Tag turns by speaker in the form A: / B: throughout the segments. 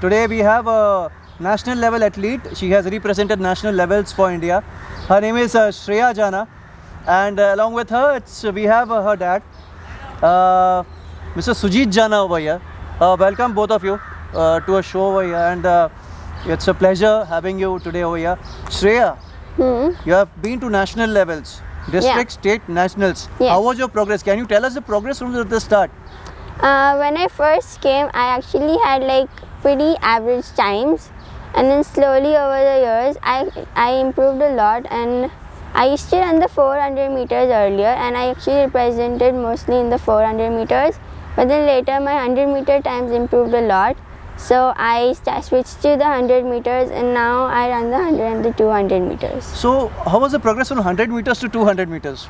A: today we have a national level athlete. She has represented national levels for India. Her name is Shreya Jana, and along with her, we have her dad, Mr. Sujit Jana over here. Welcome both of you to a show over here, and it's a pleasure having you today over here. Shreya, you have been to national levels, district, state, nationals.
B: Yes.
A: How was your progress? Can you tell us the progress from the start?
B: When I first came, I actually had like pretty average times, and then slowly over the years, I improved a lot. And I used to run the 400 meters earlier, and I actually represented mostly in the 400 meters. But then later, my 100 meter times improved a lot, so I switched to the 100 meters, and now I run the 100 and the 200 meters.
A: So, how was the progress from 100 meters to 200 meters?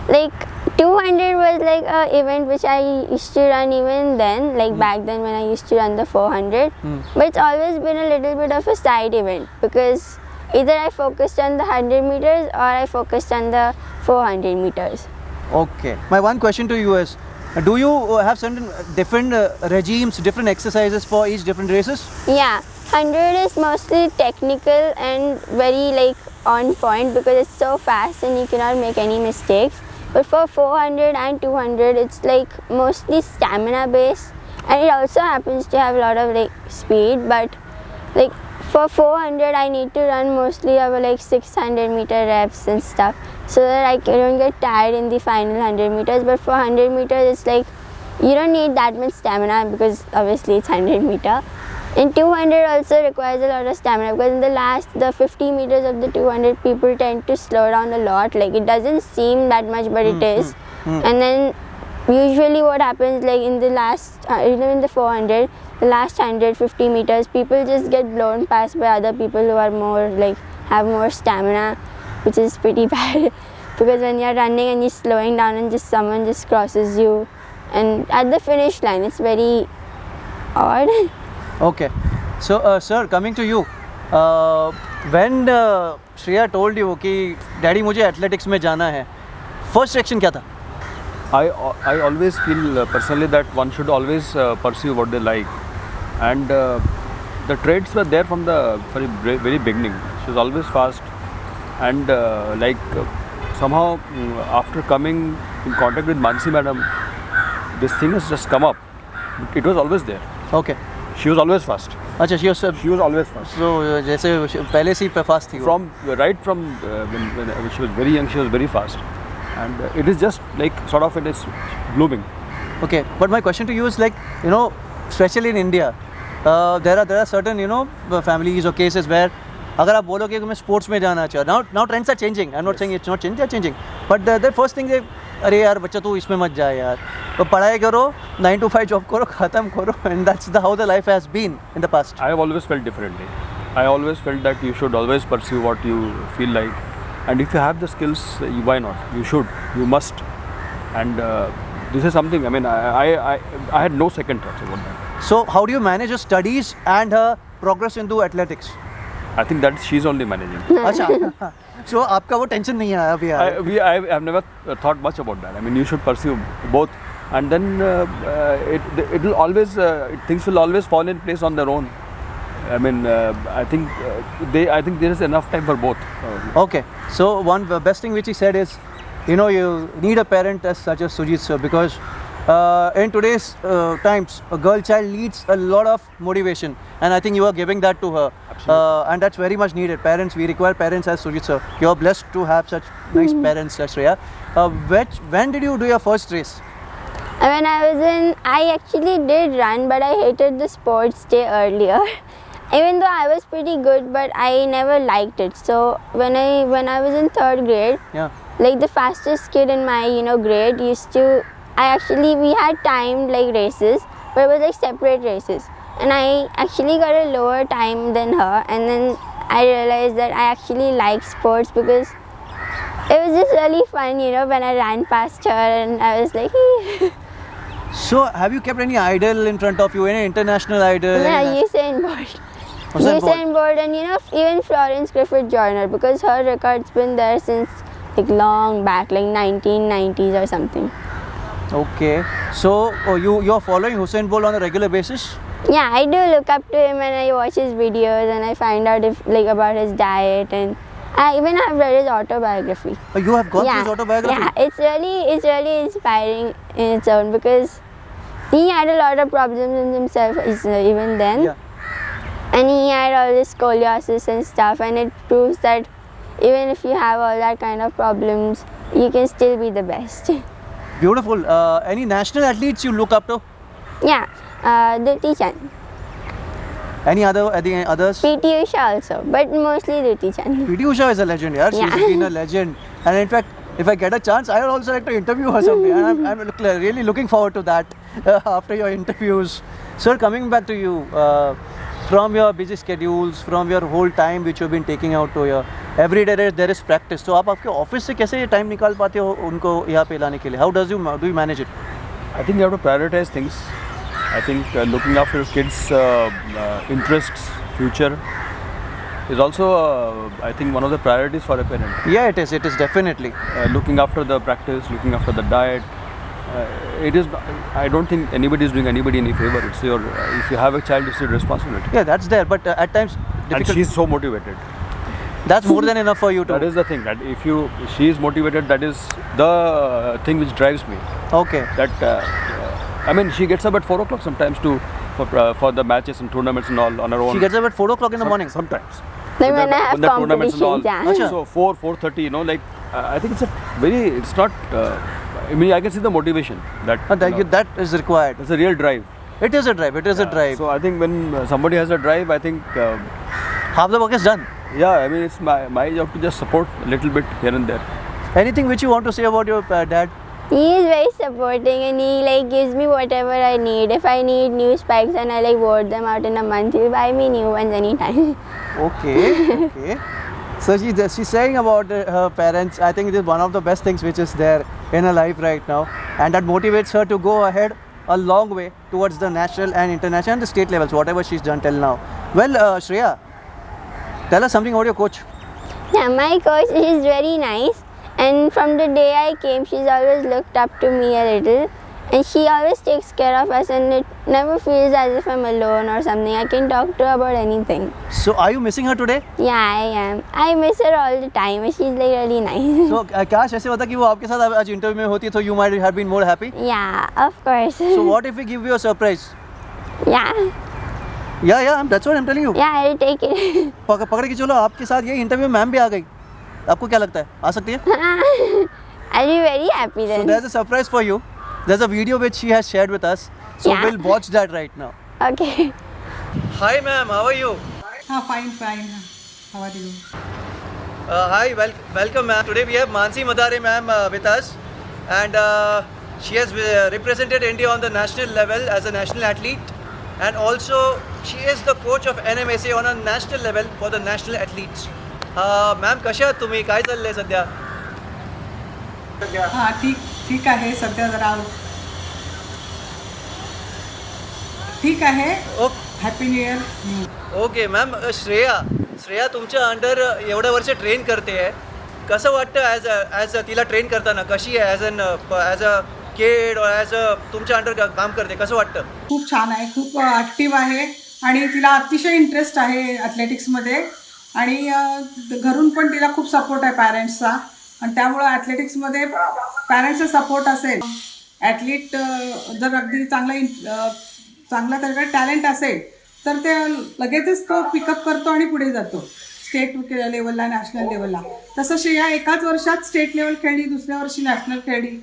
B: Like 200 was like a event which I used to run even then, like back then when I used to run the 400. But it's always been a little bit of a side event, because either I focused on the 100 meters or I focused on the 400 meters.
A: Okay. My one question to you is, do you have certain different regimes, different exercises for each different races?
B: Yeah, 100 is mostly technical and very like on point, because it's so fast and you cannot make any mistakes. But for 400 and 200, it's like mostly stamina based, and it also happens to have a lot of like speed. But like for 400, I need to run mostly over like 600 meter reps and stuff, so that I don't get tired in the final 100 meters. But for 100 meters, it's like you don't need that much stamina, because obviously it's 100 meter. And 200 also requires a lot of stamina, because in the 50 meters of the 200, people tend to slow down a lot. Like it doesn't seem that much, but it is. And then usually what happens, like in the last, even in the 400, the last 150 meters, people just get blown past by other people who are more like have more stamina, which is pretty bad. Because when you're running and you're slowing down and just someone just crosses you, and at the finish line, it's very odd.
A: Okay. So, sir, coming to you, when Shreya told you कि daddy मुझे athletics में जाना है, first reaction क्या था?
C: I always feel personally that one should always pursue what they like, and the traits were there from the very beginning. She was always fast, and somehow after coming in contact with Mansi madam, this thing has just come up. It was always there.
A: Okay.
C: She was always fast.
A: अच्छा,
C: She was always fast.
A: So जैसे पहले से ही fast थी वो.
C: From when she was very young, she was very fast, and it is just like sort of it is blooming.
A: Okay, but my question to you is like, you know, especially in India, there are certain, you know, families or cases where अगर आप बोलोगे कि मैं sports में जाना चाहूँ, now trends are changing. I'm not saying it's not changing, they're changing. But the first thing they, अरे यार बच्चा तू इसमें मत जा यार, तो पढ़ाई करो, 9 to 5 जॉब करो, ख़त्म करो, and that's how the life has been in the past.
C: I have always felt differently. I always felt that you should always pursue what you feel like, and if you have the skills, why not? You should, you must, and this is something. I mean, I had no second thoughts about that.
A: So how do you manage your studies and her progress into athletics?
C: I think that she's only managing.
A: अच्छा. So आपका वो tension नहीं आया अभी यार?
C: I have never thought much about that. I mean, you should pursue both, and then it will always things will always fall in place on their own. I mean, I think there is enough time for both.
A: Okay. So one best thing which he said is, you know, you need a parent as such as Sujit sir, because in today's times, a girl child needs a lot of motivation, and I think you are giving that to her. And that's very much needed. Parents, we require parents as Sujit sir. You are blessed to have such nice parents, Shreya. When did you do your first race?
B: When I actually did run, but I hated the sports day earlier. Even though I was pretty good, but I never liked it. So when I was in 3rd grade, like the fastest kid in my grade we had timed like races, but it was like separate races, and I actually got a lower time than her. And then I realized that I actually like sports, because it was just really fun, when I ran past her, and I was like,
A: So have you kept any idol in front of you, any international idol?
B: Yeah, Usain Bolt. Usain Bolt, and even Florence Griffith Joyner, because her record's been there since like long back, like 1990s or something.
A: Okay, so you're following Usain Bolt on a regular basis?
B: Yeah, I do look up to him and I watch his videos and I find out if like about his diet, and I even have read his autobiography.
A: You have gone through his autobiography?
B: Yeah, it's really inspiring in its own, because he had a lot of problems in himself even then.
A: Yeah.
B: And he had all this scoliosis and stuff, and it proves that even if you have all that kind of problems, you can still be the best.
A: Beautiful. Any national athletes you look up to?
B: Yeah, Duty Chand.
A: Any others?
B: PT Usha also, but mostly Duty Chand.
A: PT Usha is a legend, yeah. She's
B: Yeah.
A: been a legend. And in fact, if I get a chance, I would also like to interview her someday. And I'm really looking forward to that after your interviews. Sir, coming back to you, from your busy schedules, from your whole time which you've been taking out to your every day there is practice. So आप आपके office से कैसे time निकाल पाते हो उनको यहाँ पे लाने के लिए? How do you manage it?
C: I think you have to prioritize things. I think looking after your kids' interests, future is also, I think, one of the priorities for a parent.
A: Yeah, it is definitely.
C: Looking after the practice, looking after the diet. It is. I don't think anybody is doing anybody any favor. It's your. If you have a child, it's your responsibility.
A: Yeah, that's there, but at times
C: And
A: difficult.
C: she's so motivated.
A: That's more than enough for you to.
C: That is the thing. That if she is motivated, that is the thing which drives me.
A: Okay.
C: That I mean, she gets up at 4 o'clock sometimes for the matches and tournaments and all on her own.
A: She gets up at 4 o'clock in the morning.
C: Sometimes.
B: Like when I have
C: the tournaments and all.
B: competitions, yeah.
A: Acha.
C: So 4:30, like I think it's not. I mean, I can see the motivation that.
A: That is required.
C: It's a real drive.
A: It is a drive. It is a drive.
C: So I think when somebody has a drive, I think.
A: Half the work is done.
C: Yeah, I mean, it's my job to just support a little bit here and there.
A: Anything which you want to say about your dad?
B: He is very supporting and he like gives me whatever I need. If I need new spikes and I like wore them out in a month, he'll buy me new ones anytime.
A: Okay. Okay. So she's saying about her parents. I think it is one of the best things which is there in her life right now, and that motivates her to go ahead a long way towards the national and international and the state levels, whatever she's done till now. Well, Shreya, tell us something about your coach.
B: Yeah, my coach is very nice, and from the day I came, she's always looked up to me a little, and she always takes care of us, and it never feels as if I'm alone or something. I can talk to her about anything.
A: So, are you missing her today?
B: Yeah, I am. I miss her all the time. She's like really nice.
A: So, काश ऐसे होता कि वो आपके साथ आज interview में होती तो you might have been more happy.
B: Yeah, of course.
A: So, what if we give you a surprise?
B: Yeah,
A: Yeah, that's what I'm telling you.
B: yeah, I'll take it.
A: पकड़ के चलो, आपके साथ ये इंटरव्यू में मैम भी आ गई. आपको क्या लगता है? आ सकती है?
B: I'll be very happy
A: So
B: then.
A: there's a surprise for you. There's a video which she has shared with us. So
B: Yeah.
A: we'll watch that right now.
B: Okay.
A: Hi ma'am, how are you?
D: Fine. How are you?
A: Hi, welcome ma'am. Today we have Mansi Madare ma'am with us, and she has represented India on the national level as a national athlete, and also she is the coach of NMSA on a national level for the national athletes. Ma'am कशा आहात तुम्ही? काय चाललंय सध्या?
D: ठीक आहे सध्या जरा ठीक आहे. Happy new year.
A: Okay ma'am, Shreya तुमच्या अंडर एवढं वर्ष ट्रेन करते आहे. कसं वाटतं ॲज तिला ट्रेन करताना? कशी आहे ॲज अ किड और ॲज अ तुमच्या अंडर काम करते? कसं वाटतं?
D: खूप छान आहे, खूप ॲक्टिव्ह आहे आणि तिला अतिशय इंटरेस्ट आहे ॲथलेटिक्समध्ये, आणि घरून पण तिला खूप सपोर्ट आहे पॅरेंट्सचा, आणि त्यामुळं ॲथलेटिक्समध्ये पॅरेंट्सचा सपोर्ट असेल, ॲथलीट जर अगदी चांगला त्याच्याकडे टॅलेंट असेल तर ते लगेचच तो पिकअप करतो आणि पुढे जातो स्टेट लेवलला, नॅशनल लेवलला. तसं श्रेया एकाच वर्षात स्टेट लेवल खेळली, दुसऱ्या वर्षी नॅशनल खेळली.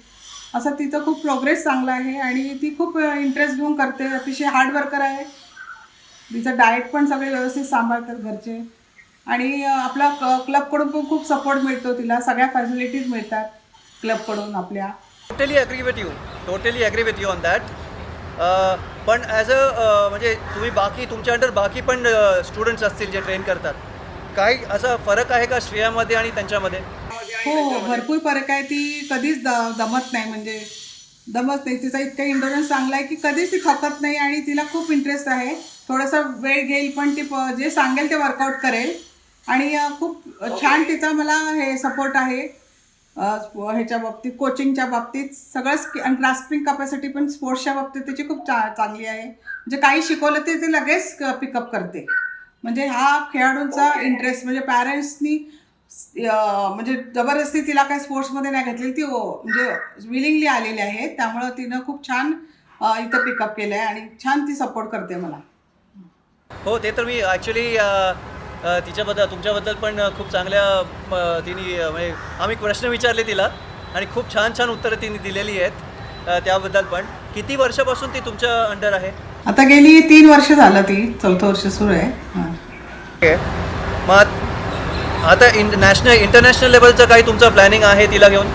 D: असं तिचं खूप प्रोग्रेस चांगला आहे आणि ती खूप इंटरेस्ट घेऊन करते. अतिशय हार्ड वर्कर आहे. तिचं डाएट पण सगळे व्यवस्थित सांभाळतात घरचे, आणि आपला क्लबकडून पण खूप सपोर्ट मिळतो तिला. सगळ्या फॅसिलिटीज मिळतात क्लबकडून आपल्या.
A: Totally agree with you on that. पण ॲज अ म्हणजे तुम्ही तुमच्या अंडर बाकी पण स्टुडंट्स असतील जे ट्रेन करतात, काही असा फरक आहे का श्रेयामध्ये आणि त्यांच्यामध्ये?
D: हो, भरपूर फरक आहे. ती कधीच दमत नाही. तिचा इतका इंडोरन्स चांगला आहे की कधीच ती थकत नाही, आणि तिला खूप इंटरेस्ट आहे. थोडासा वेळ घेईल पण ती जे सांगेल ते वर्कआउट करेल, आणि खूप छान तिचा मला हे सपोर्ट आहे. ह्याच्या बाबतीत, कोचिंगच्या बाबतीत सगळंच, आणि ग्रास्पिंग कॅपॅसिटी पण स्पोर्ट्सच्या बाबतीत त्याची खूप चांगली आहे. म्हणजे काही शिकवलं ते लगेच पिकअप करते. म्हणजे हा खेळाडूंचा इंटरेस्ट, म्हणजे पॅरेंट्सनी म्हणजे जबरदस्ती तिला काही स्पोर्ट्समध्ये नाही घेतलेली, ती म्हणजे विलिंगली आलेली आहे. त्यामुळं तिनं खूप छान इथं पिकअप केलं आहे आणि छान ती सपोर्ट करते मला.
A: हो, ते तर मी ॲक्च्युली तिच्याबद्दल, तुमच्याबद्दल पण खूप चांगल्या तिने म्हणजे आम्ही प्रश्न विचारले तिला आणि खूप छान छान उत्तरं तिने दिलेली आहेत. त्याबद्दल पण किती वर्षापासून ती तुमच्या अंडर आहे?
D: आता गेली 3 वर्ष झालं, ती 4थं वर्ष सुरू आहे. हां.
A: ओके. मग आता इंटरनॅशनल लेवलचं काही तुमचं प्लॅनिंग आहे तिला घेऊन?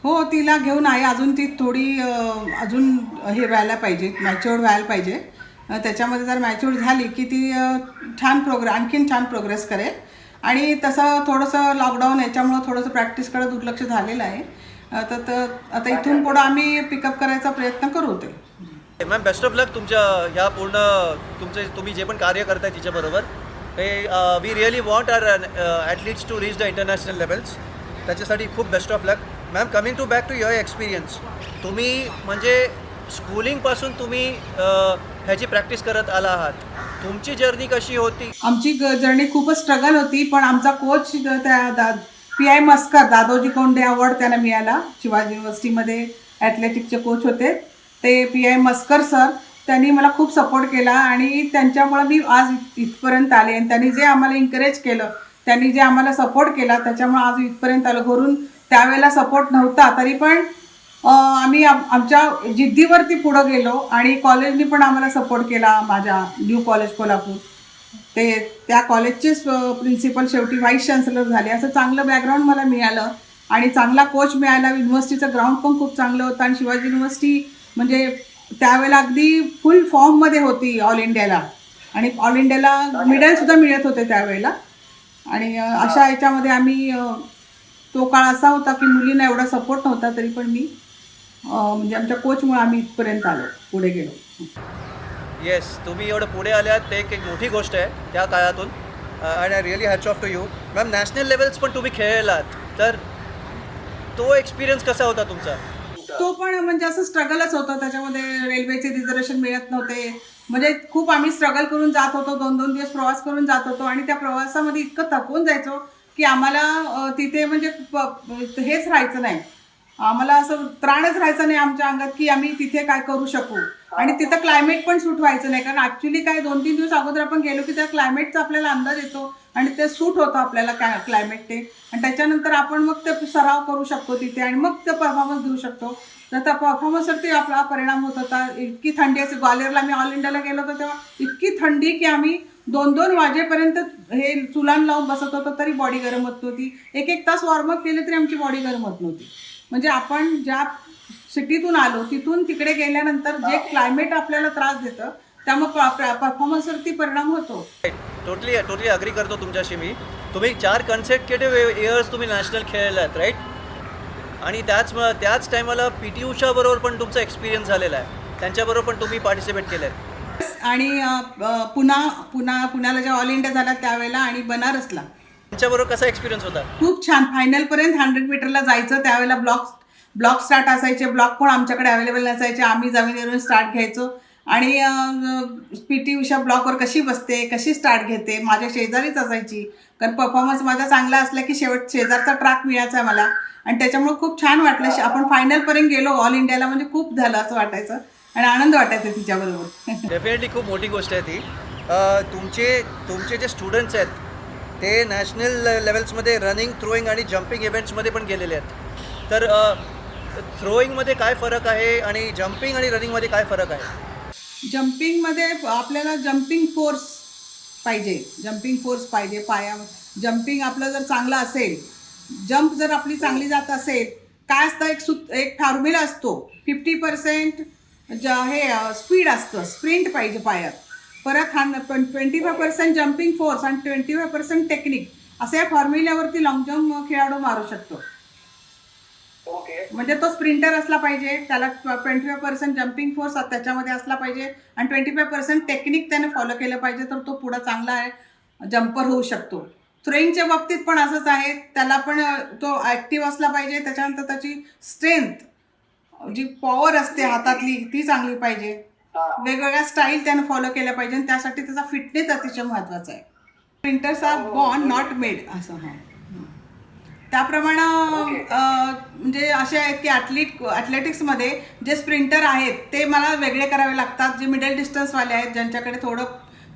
D: हो, तिला घेऊन आहे. अजून ती थोडी अजून हे व्हायला पाहिजे, मॅच्युअर्ड व्हायला पाहिजे. त्याच्यामध्ये जर मॅच्युअर्ड झाली की ती आणखीन छान प्रोग्रेस करेल. आणि तसं थोडंसं लॉकडाऊन याच्यामुळं थोडंसं प्रॅक्टिसकडे दुर्लक्ष झालेलं आहे. तर आता इथून पुढं आम्ही पिकअप करायचा प्रयत्न करू ते.
A: मॅम, बेस्ट ऑफ लक तुमच्या ह्या पूर्ण तुम्ही जे पण कार्य करताय तिच्याबरोबर. We really want athletes to reach the international levels. त्याच्यासाठी खूप best of luck. Ma'am, coming to back to your experience, तुम्ही म्हणजे स्कूलिंगपासून तुम्ही ह्याची प्रॅक्टिस करत आला आहात. तुमची जर्नी कशी होती?
D: आमची जर्नी खूपच स्ट्रगल होती, पण आमचा कोच त्या PI मस्कर, दादोजी कोंडे अवॉर्ड त्यांना मिळाला. शिवाजी युनिव्हर्सिटीमध्ये ॲथलेटिकचे कोच होते ते PI मस्कर सर. त्यांनी मला खूप सपोर्ट केला आणि त्यांच्यामुळं मी आज इथपर्यंत आले. आणि त्यांनी जे आम्हाला एन्करेज केलं, त्यांनी जे आम्हाला सपोर्ट केला, त्याच्यामुळं आज इथपर्यंत आलो. घरून त्यावेळेला सपोर्ट नव्हता, तरी पण आम्ही आमच्या जिद्दीवरती पुढं गेलो. आणि कॉलेजनी पण आम्हाला सपोर्ट केला. माझ्या न्यू कॉलेज कोल्हापूर, त्या कॉलेजचेच प्रिन्सिपल शेवटी व्हाईस चान्सलर झाले. असं चांगलं बॅकग्राऊंड मला मिळालं आणि चांगला कोच मिळाला. युनिव्हर्सिटीचं ग्राउंड पण खूप चांगलं होतं आणि शिवाजी युनिव्हर्सिटी म्हणजे त्यावेळेला अगदी फुल फॉर्ममध्ये होती ऑल इंडियाला. आणि ऑल इंडियाला मेडलसुद्धा मिळत होते त्यावेळेला. आणि अशा याच्यामध्ये आम्ही तो काळ असा होता की मुलींना एवढा सपोर्ट नव्हता, तरी पण मी म्हणजे आमच्या कोचमुळे आम्ही इथपर्यंत आलो, पुढे गेलो.
A: येस, तुम्ही एवढं पुढे आल्यात ते एक मोठी गोष्ट आहे त्या काळातून. आणि I really hats off to you. Ma'am, national levels पण तुम्ही खेळलात, तर तो एक्सपिरियन्स कसा होता तुमचा?
D: तो पण म्हणजे असं स्ट्रगलच होतं. त्याच्यामध्ये रेल्वेचे रिझर्वेशन मिळत नव्हते. म्हणजे खूप आम्ही स्ट्रगल करून जात होतो. 2-2 दिवस प्रवास करून जात होतो आणि त्या प्रवासामध्ये इतकं थकून जायचो की आम्हाला तिथे म्हणजे हेच राहायचं नाही. आम्हाला असं त्राणच राहायचं नाही आमच्या अंगात की आम्ही तिथे काय करू शकू. आणि तिथं क्लायमेट पण सूट व्हायचं नाही, कारण ॲक्च्युली काय 2-3 दिवस अगोदर आपण गेलो की त्या क्लायमेटचा आपल्याला अंदाज येतो आणि ते सूट होतं आपल्याला क्लायमेट ते. आणि त्याच्यानंतर आपण मग ते सराव करू शकतो तिथे आणि मग ते परफॉर्मन्स देऊ शकतो. तर त्या परफॉर्मन्सवरती आपला परिणाम होत होता. इतकी थंडी असे, ग्वालियरला मी ऑल इंडियाला गेलो होतो तेव्हा इतकी थंडी की आम्ही 2-2 वाजेपर्यंत हे चुलान लावून बसत होतो तरी बॉडी गरम होत नव्हती. 1-1 तास वॉर्मअप केले तरी आमची बॉडी गरम होत नव्हती. म्हणजे आपण ज्या सिटीतून आलो तिथून तिकडे गेल्यानंतर जे क्लायमेट आपल्याला त्रास देतं त्यामुळे परफॉर्मन्सवरती परिणाम होतो.
A: टोटली अग्री करतो तुमच्याशी मी. तुम्ही 4 कन्सेक्युटिव्ह इयर्स तुम्ही नॅशनल खेळलात, राईट? आणि त्याच टायमाला PT उषाबरोबर पण तुमचा एक्सपिरियन्स झालेला आहे. त्यांच्याबरोबर पण तुम्ही पार्टिसिपेट केलं आहे.
D: आणि पुण्याला जेव्हा ऑल इंडिया झाला त्यावेळेला आणि बनारसला
A: त्यांच्याबरोबर कसा एक्सपिरियन्स होता?
D: खूप छान. फायनलपर्यंत 100 मीटरला जायचं. त्यावेळेला ब्लॉक स्टार्ट असायचे. ब्लॉक पण आमच्याकडे अवेलेबल नसायचे. आम्ही जमिनीवरून स्टार्ट घ्यायचो आणि PT उषा ब्लॉकवर कशी बसते, कशी स्टार्ट घेते, माझ्या शेजारीच असायची. कारण परफॉर्मन्स माझा चांगला असला की शेजारचा ट्रॅक मिळायचा मला. आणि त्याच्यामुळे खूप छान वाटलं. आपण फायनलपर्यंत गेलो ऑल इंडियाला, म्हणजे खूप झालं असं वाटायचं आणि आनंद वाटायचा तिच्याबरोबर.
A: डेफिनेटली खूप मोठी गोष्ट आहे ती. तुमचे जे स्टुडंट्स आहेत ते नॅशनल लेवल्समध्ये रनिंग, थ्रोईंग आणि जम्पिंग इव्हेंट्समध्ये पण गेलेले आहेत. तर थ्रोईंगमध्ये काय फरक आहे आणि जम्पिंग आणि रनिंगमध्ये काय फरक आहे?
D: जम्पिंगमध्ये आपल्याला जम्पिंग फोर्स पाहिजे पायावर. जम्पिंग आपलं जर चांगलं असेल, जंप जर आपली चांगली जात असेल, काय असतं एक फॉर्म्युला असतो. 50% स्पीड असतं, स्प्रिंट पाहिजे पायात. परत 25% जम्पिंग फोर्स आणि 25% टेक्निक, असं या फॉर्म्युल्यावरती लॉंग जम्प खेळाडू मारू शकतो. म्हणजे तो स्प्रिंटर असला पाहिजे, त्याला 25% जम्पिंग फोर्स त्याच्यामध्ये असला पाहिजे आणि 25% टेक्निक त्याने फॉलो केलं पाहिजे, तर तो पुढं चांगला आहे जम्पर होऊ शकतो. थ्रोईंगच्या बाबतीत पण असंच आहे, त्याला पण तो ॲक्टिव्ह असला पाहिजे. त्याच्यानंतर त्याची स्ट्रेंथ, जी पॉवर असते हातातली ती चांगली पाहिजे. वेगवेगळ्या स्टाईल त्यानं फॉलो केल्या पाहिजे आणि त्यासाठी त्याचा फिटनेस अतिशय महत्त्वाचा आहे. Sprinters are born not made असं. त्याप्रमाणे म्हणजे असे आहेत की ॲथलेटिक्समध्ये जे स्प्रिंटर आहेत ते मला वेगळे करावे लागतात. जे मिडल डिस्टन्सवाले आहेत, ज्यांच्याकडे थोडं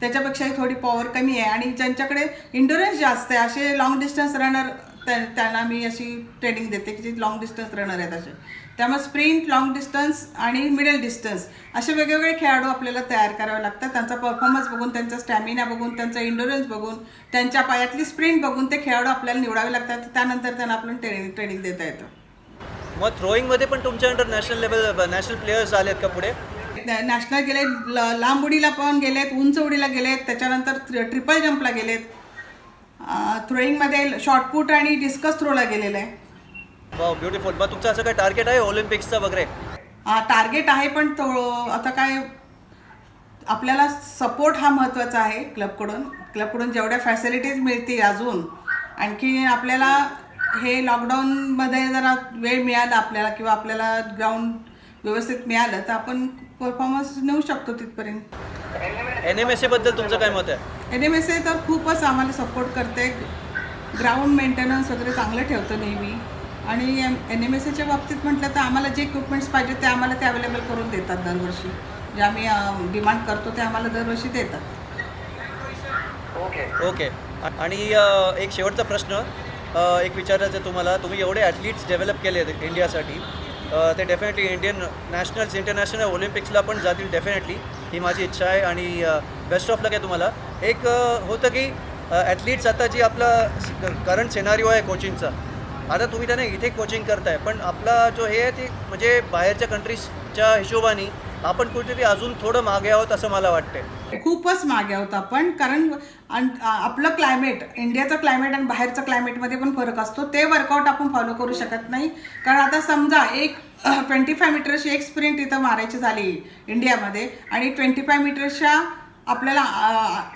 D: त्याच्यापेक्षाही थोडी पॉवर कमी आहे आणि ज्यांच्याकडे इंडोरन्स जास्त आहे, असे लॉंग डिस्टन्स रनर त्यांना मी अशी ट्रेनिंग देते की जे लॉंग डिस्टन्स रनर आहेत असे. त्यामुळे स्प्रिंट, लॉंग डिस्टन्स आणि मिडल डिस्टन्स असे वेगवेगळे खेळाडू आपल्याला तयार करावे लागतात. त्यांचा परफॉर्मन्स बघून, त्यांचा स्टॅमिना बघून, त्यांचा इंडोरन्स बघून, त्यांच्या पायातली स्प्रिंट बघून ते खेळाडू आपल्याला निवडावे लागतात. त्यानंतर त्यांना आपण ट्रेनिंग देता येतं.
A: मग थ्रोईंगमध्ये पण तुमच्या नॅशनल लेवल नॅशनल प्लेयर्स आलेत का पुढे?
D: नॅशनल गेले, लांब उडीला पण गेलेत, उंच उडीला गेलेत, त्याच्यानंतर ट्रिपल जम्पला गेलेत, थ्रोईंगमध्ये शॉर्टपुट आणि डिस्कस थ्रोला गेलेलं आहे.
A: वाव, ब्युटिफुल. मग तुमचं असं काय टार्गेट आहे ऑलिम्पिक्सचं वगैरे?
D: टार्गेट आहे, पण तो आता काय आपल्याला सपोर्ट हा महत्त्वाचा आहे क्लबकडून जेवढ्या फॅसिलिटीज मिळतील अजून. आणखी आपल्याला हे लॉकडाऊनमध्ये जरा वेळ मिळाला आपल्याला किंवा आपल्याला ग्राउंड व्यवस्थित मिळालं तर आपण परफॉर्मन्स नेऊ शकतो तिथपर्यंत.
A: NMSA बद्दल तुमचं काय मत आहे?
D: NMSA तर खूपच आम्हाला सपोर्ट करते. ग्राउंड मेंटेनन्स वगैरे चांगलं ठेवतं नेहमी. आणि NMSAच्या बाबतीत म्हटलं तर आम्हाला जे इक्विपमेंट्स पाहिजे ते आम्हाला ते अवेलेबल करून देतात दरवर्षी. जे आम्ही डिमांड करतो ते आम्हाला दरवर्षी देतात.
A: ओके. आणि एक शेवटचा प्रश्न एक विचारायचं तुम्हाला. तुम्ही एवढे ॲथलीट्स डेव्हलप केले इंडियासाठी, ते डेफिनेटली इंडियन नॅशनल्स, इंटरनॅशनल ऑलिम्पिक्सला पण जातील डेफिनेटली, ही माझी इच्छा आहे. आणि बेस्ट ऑफ लक आहे तुम्हाला. एक होतं की ॲथलीट्स आता जी आपला करंट सिनारिओ आहे कोचिंगचा, आता तुम्ही त्यांना इथे कोचिंग करताय, पण आपला जो हे आहे ते म्हणजे बाहेरच्या कंट्रीजच्या हिशोबाने आपण कुठेतरी अजून थोडं मागे आहोत असं मला वाटतंय.
D: खूपच मागे आहोत आपण, कारण आपलं क्लायमेट, इंडियाचं क्लायमेट आणि बाहेरचं क्लायमेटमध्ये पण फरक असतो. ते वर्कआउट आपण फॉलो करू शकत नाही. कारण आता समजा एक 25 मीटरची एक स्प्रिंट इथं मारायची झाली इंडियामध्ये आणि 25 मीटरच्या आपल्याला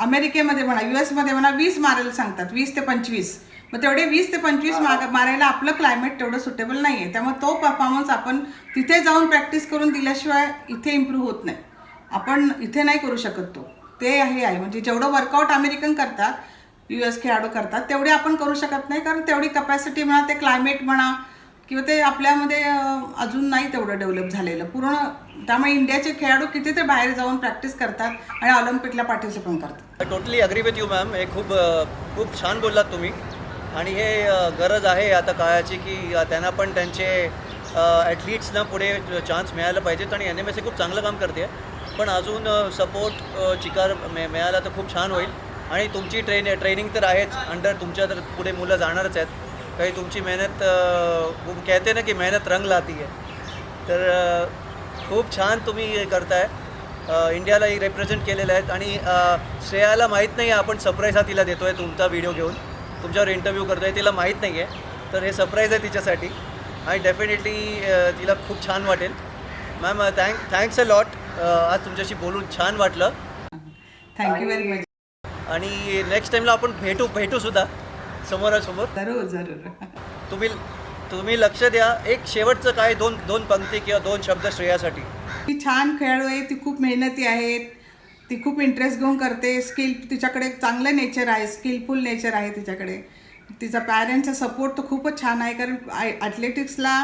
D: अमेरिकेमध्ये म्हणा, US मध्ये म्हणा 20 मारायला सांगतात, 20 ते 25. मग तेवढे 20 ते 25 मारायला आपलं क्लायमेट तेवढं सुटेबल नाही आहे. त्यामुळे तो परफॉर्मन्स आपण तिथे जाऊन प्रॅक्टिस करून दिल्याशिवाय इथे इम्प्रूव्ह होत नाही. आपण इथे नाही करू शकत तो. ते हे आहे, म्हणजे जेवढं वर्कआउट अमेरिकन करतात, US खेळाडू करतात, तेवढे आपण करू शकत नाही. कारण तेवढी कपॅसिटी म्हणा, ते क्लायमेट म्हणा किंवा ते आपल्यामध्ये अजून नाही तेवढं डेव्हलप झालेलं पूर्ण. त्यामुळे इंडियाचे खेळाडू किती ते बाहेर जाऊन प्रॅक्टिस करतात आणि ऑलिम्पिकला पार्टिसिपेट करतात.
A: Totally agree with you ma'am. हे खूप छान बोललात तुम्ही. आणि हे गरज आहे आता काळाची की त्यांना पण त्यांचे ॲथलीट्सना पुढे चान्स मिळायला पाहिजेत. आणि NMSA खूप चांगलं काम करते, पण अजून सपोर्ट चिकार मिळाला तर खूप छान होईल. आणि तुमची ट्रेनिंग तर आहेच अंडर, तुमच्या तर पुढे मुलं जाणारच आहेत. काही तुमची मेहनत कहते ना की मेहनत रंग लाती आहे. तर खूप छान तुम्ही करताय. इंडियालाही रिप्रेझेंट केलेलं आहेत. आणि श्रेयाला माहीत नाही आहे आपण सरप्राईज हा तिला देतो आहे तुमचा व्हिडिओ घेऊन, तुमच्यावर इंटरव्ह्यू करतो आहे. तिला माहीत नाही आहे, तर हे सरप्राईज आहे तिच्यासाठी. आणि डेफिनेटली तिला खूप छान वाटेल. Ma'am thanks a lot. आज तुमच्याशी बोलून छान वाटलं.
D: Thank you very much.
A: आणि नेक्स्ट टाईमला आपण भेटू सुद्धा समोरासमोर.
D: जरूर.
A: तुम्ही लक्ष द्या. एक शेवटचं काय दोन पंक्ती किंवा 2 शब्द श्रेयासाठी?
D: ती छान खेळाडू आहे, ती खूप मेहनती आहे, ती खूप इंटरेस्ट घेऊन करते. तिच्याकडे चांगलं नेचर आहे, स्किलफुल नेचर आहे तिच्याकडे. तिचा पॅरेंट्सचा सपोर्ट तर खूपच छान आहे. कारण ॲथलेटिक्सला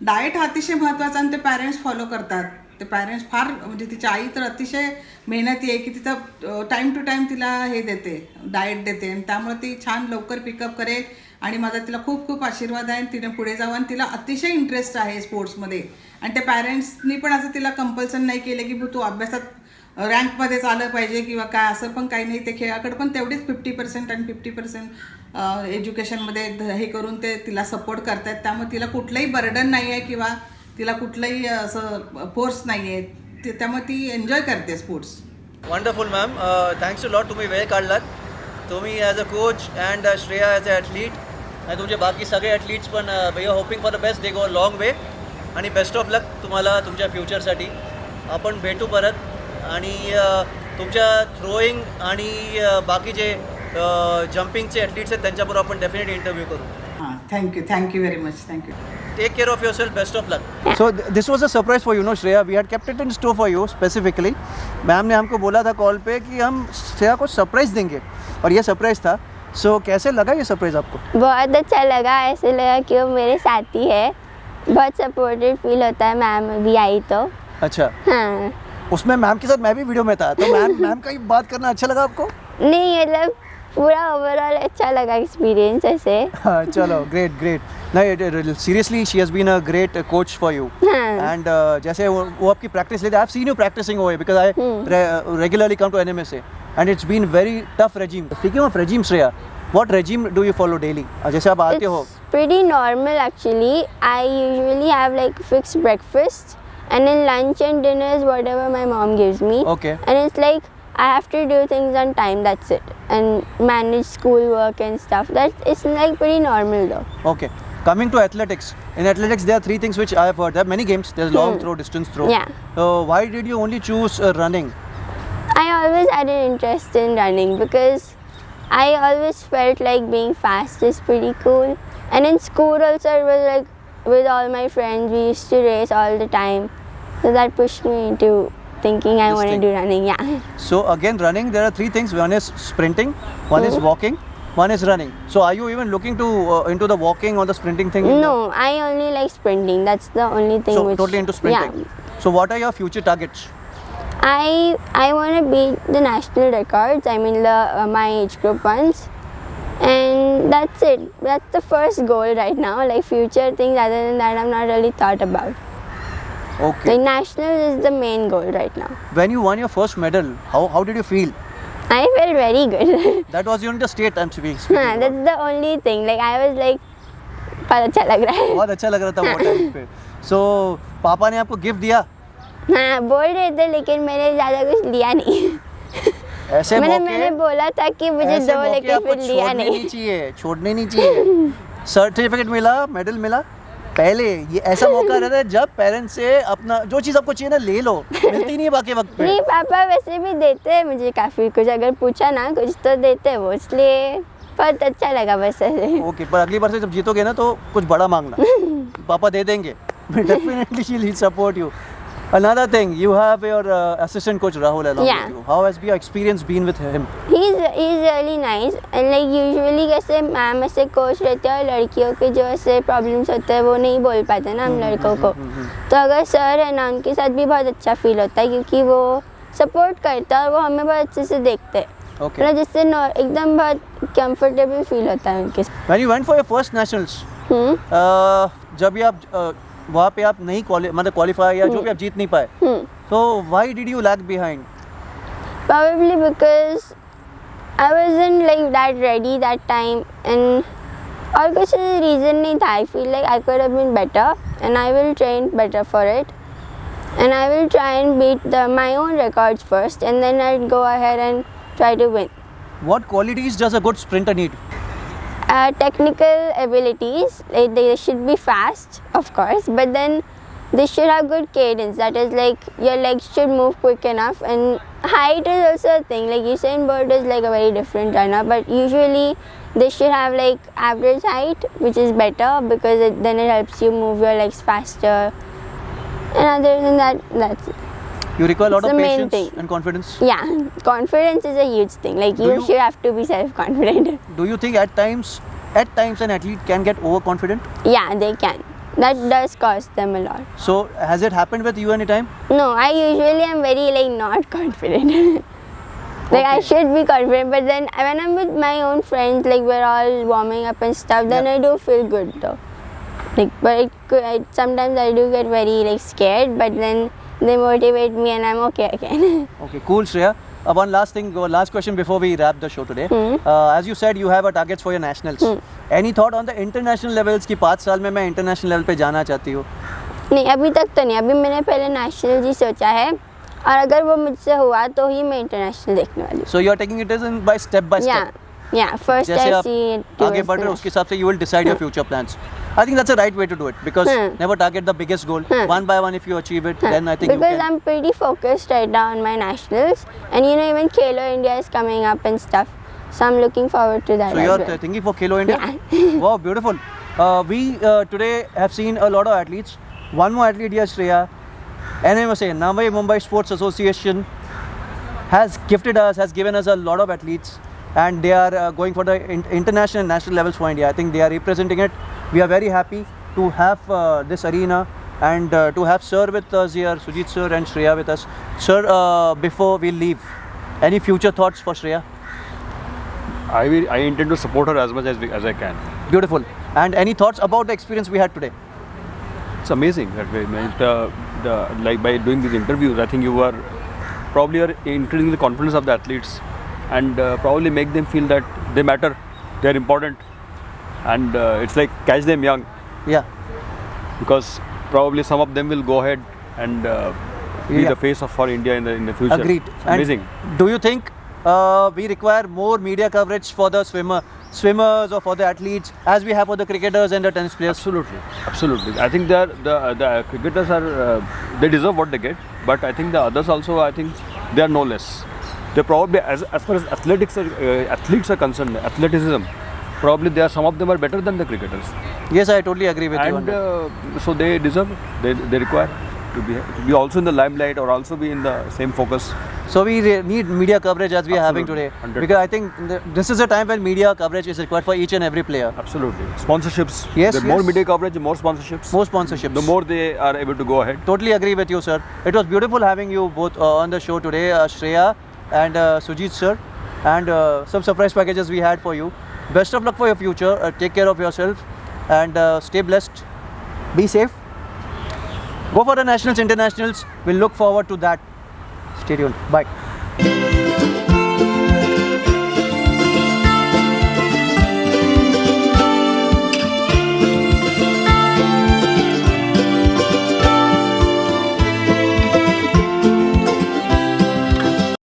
D: डाएट हा अतिशय महत्त्वाचा आणि ते पॅरेंट्स फॉलो करतात. ते पॅरेंट्स फार, म्हणजे तिची आई तर अतिशय मेहनती आहे की तिथं टाईम टू टाईम तिला हे देते, डाएट देते. आणि त्यामुळे ती छान लवकर पिकअप करेल. आणि माझा तिला खूप खूप आशीर्वाद आहे. तिने पुढे जावं. आणि तिला अतिशय इंटरेस्ट आहे स्पोर्ट्समध्ये. आणि ते पॅरेंट्सनी पण असं तिला कंपल्सन नाही केलं की तू अभ्यासात रँकमध्येच आलं पाहिजे किंवा काय, असं पण काही नाही. ते खेळाकडे पण तेवढीच 50% आणि 50% एज्युकेशनमध्ये हे करून ते तिला सपोर्ट करतात. त्यामुळे तिला कुठलंही बर्डन नाही आहे किंवा तिला कुठलंही असं फोर्स नाही आहे. त्यामुळे ती एन्जॉय करते sports.
A: Wonderful ma'am. Thanks a lot. तुम्ही वेळ काढलात. तुम्ही as a coach and Shreya as a athlete आणि तुमचे बाकी सगळे ॲथलीट्स पण we are hoping for the best. They go long way. आणि बेस्ट ऑफ लक तुम्हाला तुमच्या फ्युचरसाठी. आपण भेटू परत. आणि तुमच्या थ्रोईंग आणि बाकी जे जम्पिंगचे ॲथलीट्स आहेत त्यांच्याबरोबर आपण डेफिनेटली इंटरव्ह्यू करू.
D: हां thank you very much thank you.
A: Take care of yourself. Best of luck. So this was a surprise for you, no Shreya. We had kept it in store for you specifically. Ma'am ने हमको बोला था call पे कि हम श्रेया को surprise देंगे और ये सरप्राइज था. So कैसे लगा ये सरप्राइज आपको?
B: बहुत अच्छा लगा, ऐसे लगा कि वो मेरे साथी है. बहुत सपोर्टेड फील होता है मैम अभी आई तो.
A: अच्छा.
B: हाँ.
A: उसमें मैम के साथ मैं भी वीडियो में था तो मैम का ही बात करना अच्छा लगा आपको?
B: नहीं मतलब पूरा ओवरऑल अच्छा लगा एक्सपीरियंस ऐसे.
A: हाँ चलो ग्रेट. नहीं seriously she has been a great coach for you. And जैसे वो आपकी प्रैक्टिस लेते, I have seen you practicing over because I regularly come to NMSA and it's been very tough regime. Speaking of regime Shreya, what regime do you follow daily? जैसे आप आते हो.
B: It's pretty normal actually. I usually have like fixed breakfast and then lunch and dinner is whatever my mom gives me.
A: Okay.
B: And it's like I have to do things on time, that's it. And manage school work and stuff. It's like pretty normal though.
A: Okay. Coming to athletics. In athletics there are three things which I have heard. There are many games. There's long throw, distance throw.
B: Yeah.
A: So why did you only choose running?
B: I always had an interest in running because I always felt like being fast is pretty cool. And in school also it was like with all my friends we used to race all the time. So that pushed me into thinking I
A: This
B: want to
A: thing.
B: do running, yeah.
A: So again running there are three things. One is sprinting, one is walking, one is running. So are you even looking to into the walking or the sprinting thing?
B: No, I only like sprinting. That's the only thing
A: So
B: which...
A: totally into sprinting.
B: Yeah.
A: So what are your future targets?
B: I want to beat the national records. I mean my age group ones. And that's it. That's the first goal right now. Like future things other than that I'm not really thought about.
A: Okay.
B: Like nationals is the main goal right now.
A: When you won your first medal, how did you feel?
B: I felt very good.
A: That was during the state I'm speaking
B: हाँ,
A: about.
B: that's the only thing. Like I was like, बहुत अच्छा लग रहा है.
A: बहुत अच्छा लग रहा था वो टाइम पे. So पापा ने आपको गिफ्ट दिया?
B: हाँ बोल रहे थे लेकिन मैंने ज़्यादा कुछ लिया नहीं.
A: ऐसे
B: मैंने बोला था कि मुझे
A: ऐसे
B: दो
A: मौके
B: लेकिन
A: आपको
B: फिर लिया नहीं.
A: छोड़ने नहीं चाहिए. सर्टिफिकेट मिला, मेडल मिला. पहले ये ऐसा मौका रहता है जब पेरेंट्स से अपना जो चीज़ आपको चाहिए ना ले लो, मिलती नहीं है बाकी वक्त पे.
B: नहीं पापा वैसे भी देते हैं मुझे काफ़ी कुछ, अगर पूछा ना कुछ तो देते हैं वो, इसलिए बहुत अच्छा लगा बस ऐसे.
A: ओके पर अगली बार से जब जीतोगे ना तो कुछ बड़ा मांगना. पापा दे देंगे. Definitely she'll support you. Another thing, you have your assistant coach Rahul along
B: Yeah.
A: with you. How has your experience been with him?
B: He's really nice and like usually कैसे मैम ऐसे कोच रहते हैं और लड़कियों के जो ऐसे problems होते हैं वो नहीं बोल पाते ना हम लड़कों को. तो अगर सर है ना उनके साथ भी बहुत अच्छा फील होता है क्योंकि वो सपोर्ट करता है और वो हमें बहुत अच्छे से देखते हैं.
A: Okay.
B: मतलब जिससे एकदम बहुत कंफर्टेबल फील होता है उनके साथ.
A: When you went for your first nationals, जब भी आप वहाँ पे आप नहीं मतलब क्वालिफाई या जो भी आप जीत नहीं पाए, तो why did you lag behind?
B: Probably because I wasn't like that ready that time and और कुछ रीज़न नहीं था. I feel like I could have been better and I will train better for it and I will try and beat my own records first and then I'll go ahead and try to win.
A: What qualities does a good sprinter need?
B: Technical abilities, they should be fast of course, but then they should have good cadence. That is like your legs should move quick enough, and height is also a thing. Like Usain Bolt is like a very different runner, but usually they should have like average height, which is better because then it helps you move your legs faster. And other than that, that's it.
A: You require a lot
B: It's
A: of
B: the main
A: patience
B: thing.
A: and confidence.
B: Yeah, confidence is a huge thing. Like
A: Do you-
B: should have to be self-confident.
A: Do you think at times an athlete can get overconfident?
B: Yeah, they can. That does cost them a lot.
A: So has it happened with you any time?
B: No, I usually am very like not confident. Like I
A: Okay.
B: should be confident, but then when I'm with my own friends, like we're all warming up and stuff, then
A: Yeah.
B: I do feel good though. Like, but sometimes I do get very like scared, but then they motivate me and I'm okay again.
A: Okay, cool, Shreya. One last thing, last question before we wrap the show today. As you said, you have a targets for your nationals. Any thought on the international levels कि 5 साल में मैं international level पे जाना चाहती हूँ?
B: नहीं अभी तक तो नहीं. अभी मैंने पहले नेशनल ही सोचा है और अगर वो मुझसे हुआ तो ही मैं इंटरनेशनल देखने वाली हूँ.
A: So you are taking it as in by step by step.
B: Yeah. First
A: जैसे
B: I
A: आप
B: see it
A: आगे
B: towards
A: बढ़ रहे हो
B: the
A: उसके हिसाब से you will decide your future plans. I think that's the right way to do it because never target the biggest goal. One by one, if you achieve it, then I think
B: because
A: you can.
B: I'm pretty focused right now on my nationals, and even Khelo India is coming up and stuff. So I'm looking forward to that.
A: So
B: as
A: you're
B: well.
A: thinking for Khelo India?
B: Yeah.
A: Wow, beautiful. We today have seen a lot of athletes. One more athlete here, Shreya. NMSA, Navi Mumbai Sports Association, has gifted us, has given us a lot of athletes, and they are going for the international and national levels for India. I think they are representing it. We are very happy to have this arena and to have Sir with us here, Sujit Sir and Shreya with us. Sir, before we leave, any future thoughts for Shreya?
C: I intend to support her as much as I can.
A: Beautiful. And any thoughts about the experience we had today?
C: It's amazing that way. Like by doing these interviews, I think you are increasing the confidence of the athletes and probably make them feel that they matter, they're important, and it's like catch them young,
A: Yeah.
C: because probably some of them will go ahead and be
A: Yeah.
C: the face for India in the future.
A: Agreed.
C: It's
A: And
C: amazing.
A: do you think we require more media coverage for the swimmers or for the athletes as we have for the cricketers and the tennis players?
C: Absolutely. I think the cricketers are they deserve what they get, but I think the others also, I think they are no less. They probably, as far as athletes are concerned, athleticism, probably some of them are better than the cricketers,
A: Yes, I totally agree with you on
C: and
A: that.
C: so they deserve it. They require to be also in the limelight or also be in the same focus.
A: So we need media coverage as we are having
C: Absolutely.
A: today,
C: 100%.
A: because I think this is a time when media coverage is required for each and every player.
C: Absolutely. Sponsorships.
A: Yes,
C: The more
A: yes.
C: media coverage, the more sponsorships.
A: More sponsorships.
C: The more they are able to go ahead.
A: Totally agree with you, sir. It was beautiful having you both on the show today, Shreya and Sujit sir, and some surprise packages we had for you. Best of luck for your future. Take care of yourself and stay blessed. Be safe. Go for the nationals, internationals. We'll look forward to that. Stay tuned. Bye.